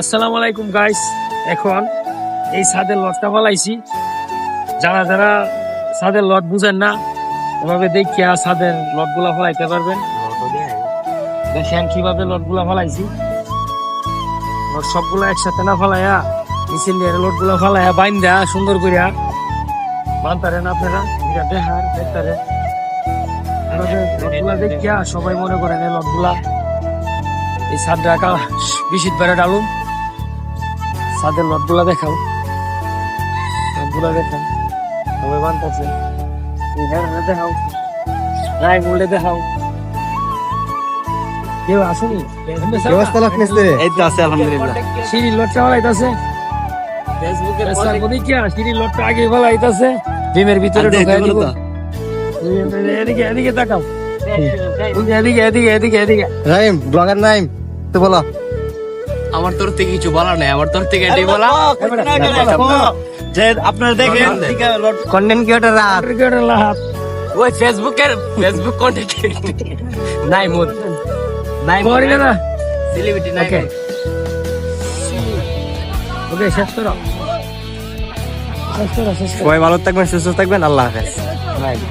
আসসালামু আলাইকুম গাইস। এখন এই ছাদের লটটা ফলাইছি। যারা যারা ছাদের লট বুঝেন না, এভাবে দেখিয়া ছাদের লট গুলা ফলাইতে পারবেন। দেখেন কিভাবে লট গুলা ফলাইছি। লট সবগুলা একসাথে না ফলাইয়া মিছিল দিয়ে লট গুলা ফলাইয়া বাইন্দা সুন্দর করিয়া বানতারেন আপনারা। এটা দেখার দেখতারেন লটগুলা দেখিয়া সবাই মনে করেন এই লটগুলা এই ছাদটা বিশিত বেড়ে ডালুম। ছাদের লটগুলা দেখাও, লটগুলা দেখাও, সবাই বানতেছে। দেখাও, রায় বললে দেখাও। কেউ আসেনি? এই তো আছে আলহামদুলিল্লাহ। সিঁড়ির লটটা ফলাইতেছে, সিঁড়ির লটটা আগে ফলাইতেছে, ডিমের ভিতরে ঢুকাই দিব। এদিকে এদিকে তাকাও, এদিকে এদিকে এদিকে এদিকে। রাইম ব্লগার নাইম তো বলো। আমার তোর থেকে কিছু বলার নাই, আমার তোর থেকে এটাই বলা যে আপনারা দেখেন কন্টেন্ট ক্রিয়েটর লাহাত ওই ফেসবুক কন্টেন্ট নাই মোদ নাই করি না সেলিব্রিটি নাই ওকে ওকে শেষ করো, শেষ করো, শেষ করো। সবাই ভালো থাকবেন, সুস্থ থাকবেন, আল্লাহ হাফেজ। Right.